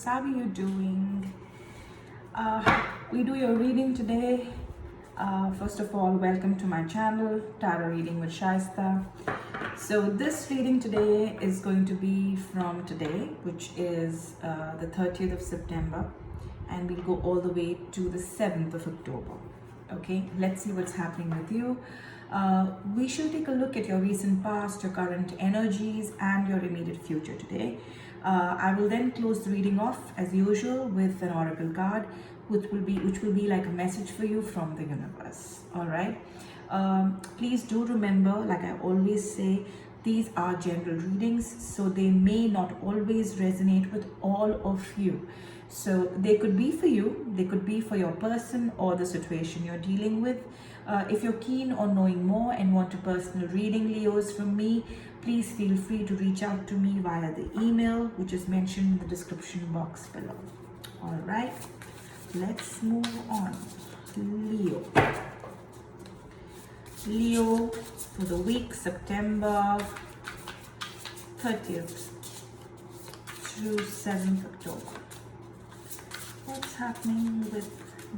Leos, how are you doing? We do your reading today. First of all, welcome to my channel, Tarot Reading with Shaista. So this reading today is going to be from today, which is the 30th of September, and we'll go all the way to the 7th of October. Okay, let's see what's happening with you. We shall take a look at your recent past, your current energies, and your immediate future today. I will then close the reading off as usual with an oracle card, which will be like a message for you from the universe. All right. Please do remember, like I always say, these are general readings, so they may not always resonate with all of you. So they could be for you, they could be for your person or the situation you're dealing with. If you're keen on knowing more and want a personal reading, Leos, from me, please feel free to reach out to me via the email, which is mentioned in the description box below. All right, let's move on. Leo. Leo for the week September 30th through 7th October. What's happening with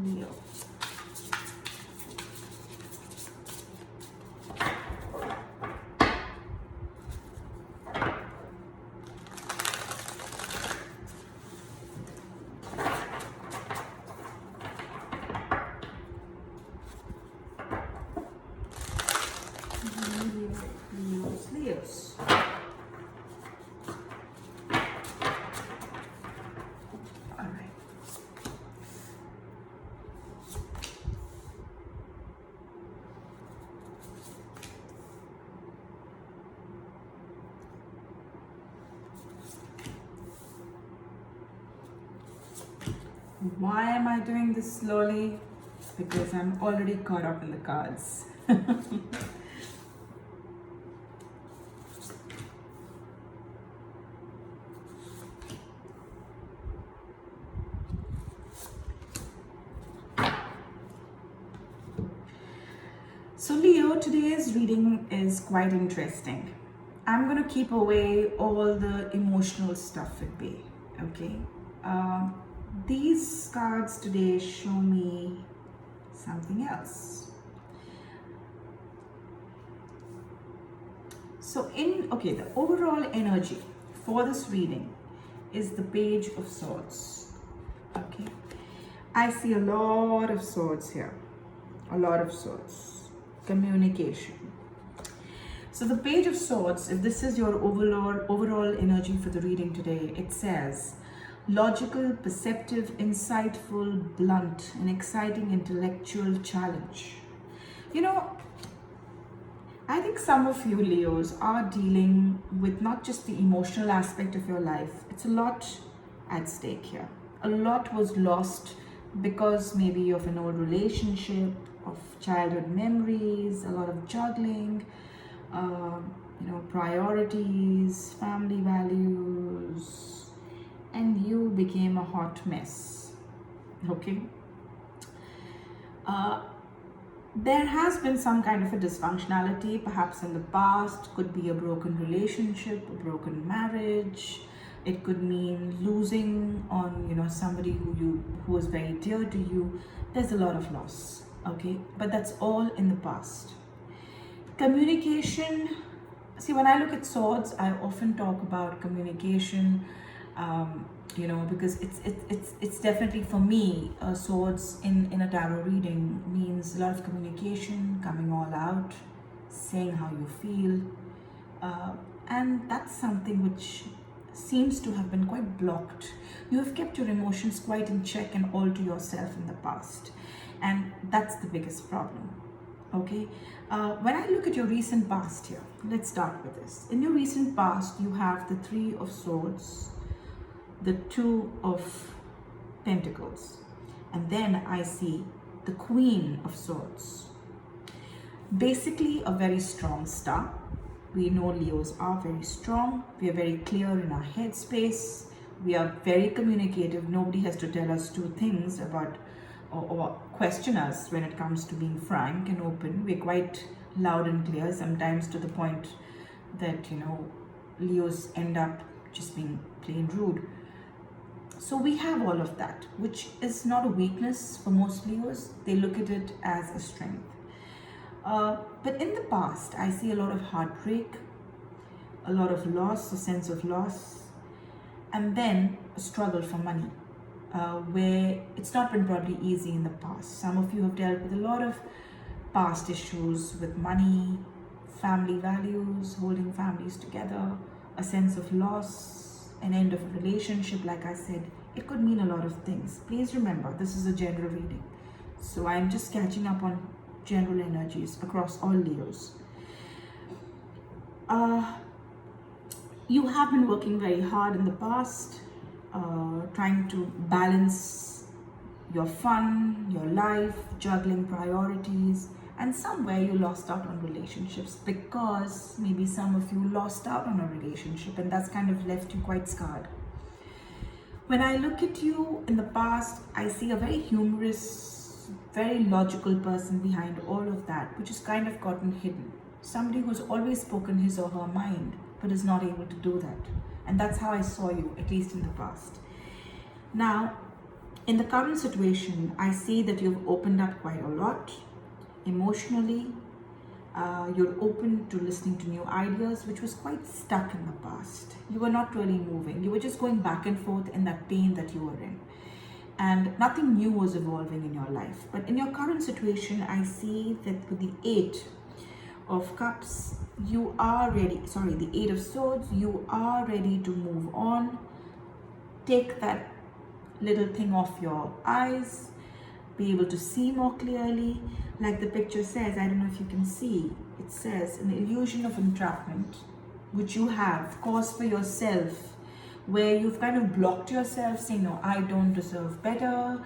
Leo? Leos. All right. Why am I doing this slowly? Because I'm already caught up in the cards. So Leo, today's reading is quite interesting. I'm going to keep away all the emotional stuff at bay, okay? These cards today show me something else. So the overall energy for this reading is the Page of Swords, okay? I see a lot of swords here, a lot of swords. Communication. So the Page of Swords, if this is your overall energy for the reading today, it says logical, perceptive, insightful, blunt, and exciting intellectual challenge. You know, I think some of you Leos are dealing with not just the emotional aspect of your life. It's a lot at stake here. A lot was lost because maybe of an old relationship, of childhood memories, a lot of juggling, priorities, family values, and you became a hot mess. Okay. There has been some kind of a dysfunctionality, perhaps in the past. Could be a broken relationship, a broken marriage. It could mean losing on somebody who was very dear to you. There's a lot of loss. Okay, but that's all in the past. Communication. See, when I look at swords, I often talk about communication. Because it's definitely for me. Swords in a tarot reading means a lot of communication, coming all out, saying how you feel, and that's something which seems to have been quite blocked. You have kept your emotions quite in check and all to yourself in the past. And that's the biggest problem, okay? When I look at your recent past here, let's start with this. In your recent past, you have the Three of Swords, the Two of Pentacles, and then I see the Queen of Swords. Basically, a very strong star. We know Leos are very strong. We are very clear in our headspace. We are very communicative. Nobody has to tell us two things about or question us when it comes to being frank and open. We're quite loud and clear, sometimes to the point that Leos end up just being plain rude. So we have all of that, which is not a weakness for most Leos. They look at it as a strength. But in the past, I see a lot of heartbreak, a lot of loss, a sense of loss, and then a struggle for money, where it's not been probably easy in the past. Some of you have dealt with a lot of past issues with money, family values, holding families together, a sense of loss, an end of a relationship. Like I said, it could mean a lot of things. Please remember, this is a general reading. So I'm just catching up on general energies across all Leos. You have been working very hard in the past, trying to balance your fun, your life, juggling priorities, and somewhere you lost out on relationships because maybe some of you lost out on a relationship, and that's kind of left you quite scarred. When I look at you in the past, I see a very humorous, very logical person behind all of that, which is kind of gotten hidden. Somebody who's always spoken his or her mind, but is not able to do that. And that's how I saw you, at least in the past. Now, in the current situation, I see that you've opened up quite a lot emotionally. You're open to listening to new ideas, which was quite stuck in the past. You were not really moving. You were just going back and forth in that pain that you were in. And nothing new was evolving in your life. But in your current situation, I see that with the 8 of Cups, you are ready. Sorry, the 8 of Swords, you are ready to move on. Take that little thing off your eyes, be able to see more clearly. Like the picture says, I don't know if you can see, it says an illusion of entrapment, which you have caused for yourself, where you've kind of blocked yourself, saying, no, I don't deserve better.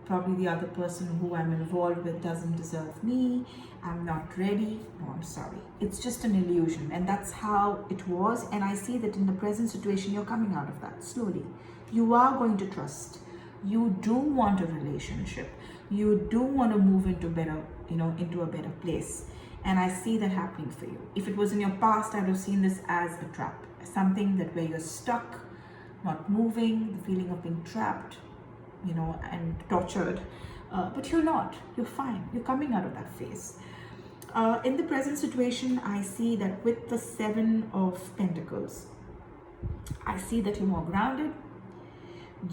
Probably the other person who I'm involved with doesn't deserve me. I'm not ready. No, I'm sorry. It's just an illusion. And that's how it was. And I see that in the present situation, you're coming out of that slowly. You are going to trust. You do want a relationship. You do want to move into into a better place. And I see that happening for you. If it was in your past, I would have seen this as a trap. Something that where you're stuck, not moving, the feeling of being trapped, and tortured. But you're not. You're fine. You're coming out of that phase. In the present situation, I see that with the 7 of Pentacles, I see that you're more grounded.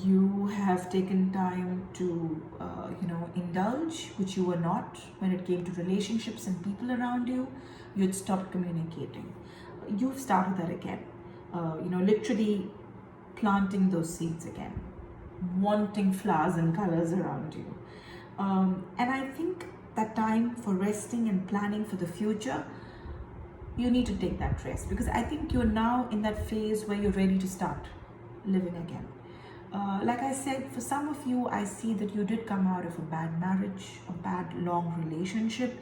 You have taken time to, indulge, which you were not when it came to relationships and people around you. You'd stopped communicating. You've started that again. Literally planting those seeds again, wanting flowers and colors around you. And I think that time for resting and planning for the future, you need to take that rest, because I think you're now in that phase where you're ready to start living again. Like I said, for some of you, I see that you did come out of a bad marriage, a bad long relationship,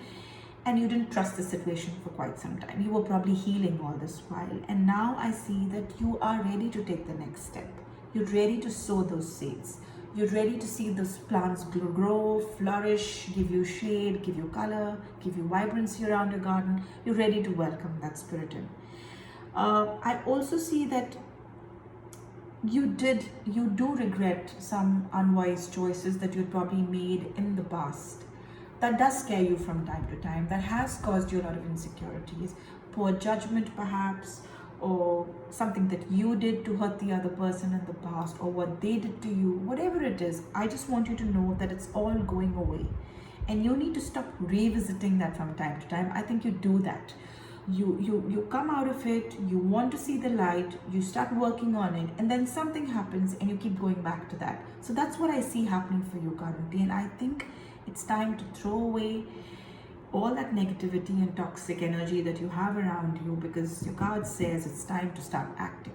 and you didn't trust the situation for quite some time. You were probably healing all this while. And now I see that you are ready to take the next step. You're ready to sow those seeds. You're ready to see those plants grow, flourish, give you shade, give you color, give you vibrancy around your garden. You're ready to welcome that spirit in. I also see that you do regret some unwise choices that you probably made in the past. That does scare you from time to time. That has caused you a lot of insecurities, poor judgment perhaps, or something that you did to hurt the other person in the past, or what they did to you, whatever it is. I just want you to know that it's all going away, and you need to stop revisiting that from time to time. I think you do that. You come out of it, you want to see the light, you start working on it, and then something happens and you keep going back to that. So that's what I see happening for you currently, and I think it's time to throw away all that negativity and toxic energy that you have around you, because your card says it's time to start acting.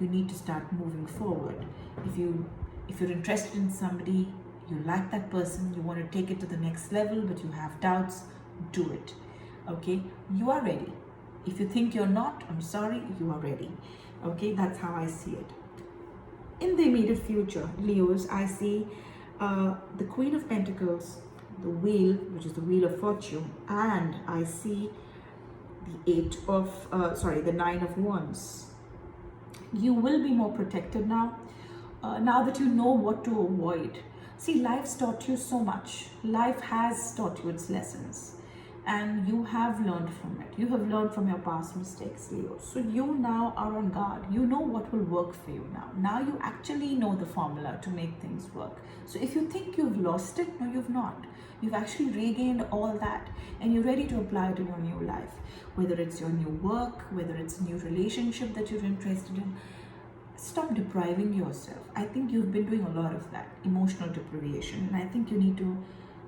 You need to start moving forward. If you're interested in somebody, you like that person, you want to take it to the next level, but you have doubts, do it. Okay, you are ready. If you think you're not, I'm sorry, you are ready. Okay, that's how I see it. In the immediate future, Leos, I see the Queen of Pentacles, the Wheel, which is the Wheel of Fortune, and I see the 9 of Wands. You will be more protected now now that you know what to avoid. See, life's taught you so much. Life has taught you its lessons, and you have learned from it. You have learned from your past mistakes, Leo. So you now are on guard. You know what will work for you now. Now you actually know the formula to make things work. So if you think you've lost it, no, you've not. You've actually regained all that, and you're ready to apply it in your new life. Whether it's your new work, whether it's a new relationship that you're interested in, stop depriving yourself. I think you've been doing a lot of that, emotional deprivation, and I think you need to,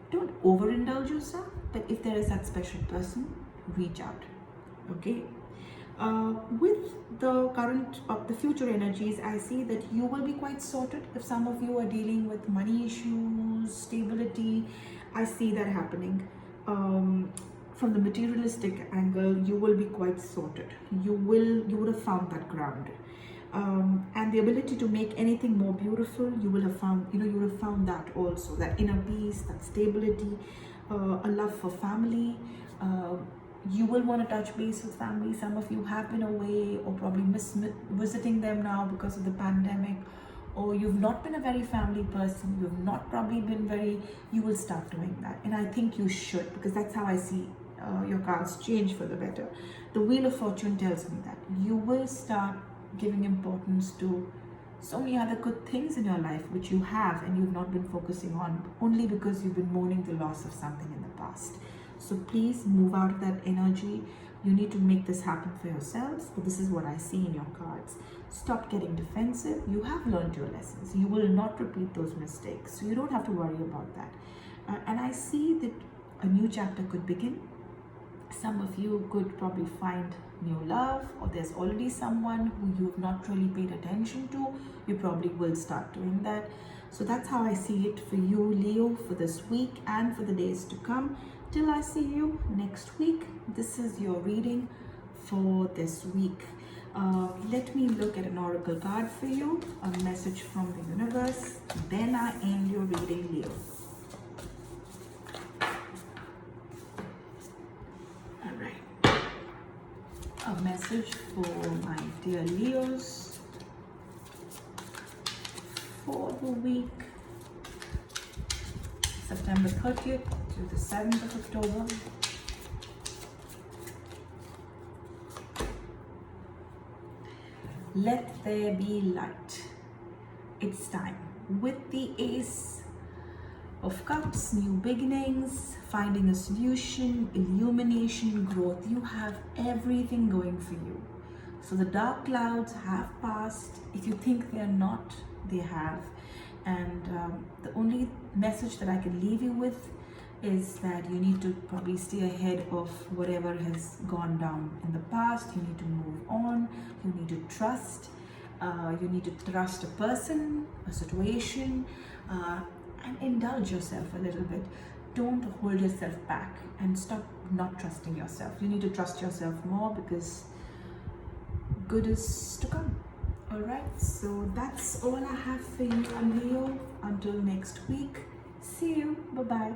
don't overindulge yourself, but if there is that special person, reach out. Okay. With the current the future energies, I see that you will be quite sorted. If some of you are dealing with money issues, stability, I see that happening. From the materialistic angle, you will be quite sorted. You would have found that ground. And the ability to make anything more beautiful, you will have found, you would have found that also, that inner peace, that stability, a love for family. You will want to touch base with family. Some of you have been away or probably visiting them now because of the pandemic, or you've not been a very family person, you've not probably been very, you will start doing that. And I think you should, because that's how I see your cards change for the better. The Wheel of Fortune tells me that you will start giving importance to so many other good things in your life which you have and you've not been focusing on, only because you've been mourning the loss of something in the past. So please move out of that energy. You need to make this happen for yourselves. But this is what I see in your cards. Stop getting defensive. You have learned your lessons. You will not repeat those mistakes, so you don't have to worry about that. And I see that a new chapter could begin. Some of you could probably find new love, or there's already someone who you've not really paid attention to. You probably will start doing that. So that's how I see it for you, Leo, for this week and for the days to come. Till I see you next week, this is your reading for this week. Let me look at an oracle card for you, a message from the universe. Then I end your reading, Leo. A message for my dear Leos for the week September 30th to the 7th of October. Let there be light. It's time. With the Ace of Cups, new beginnings, finding a solution, illumination, growth. You have everything going for you. So the dark clouds have passed. If you think they're not, they have. And the only message that I can leave you with is that you need to probably stay ahead of whatever has gone down in the past. You need to move on. You need to trust. You need to trust a person, a situation, and indulge yourself a little bit. Don't hold yourself back and stop not trusting yourself. You need to trust yourself more, because good is to come. All right, so that's all I have for you, Leo. Until next week, see you. Bye-bye.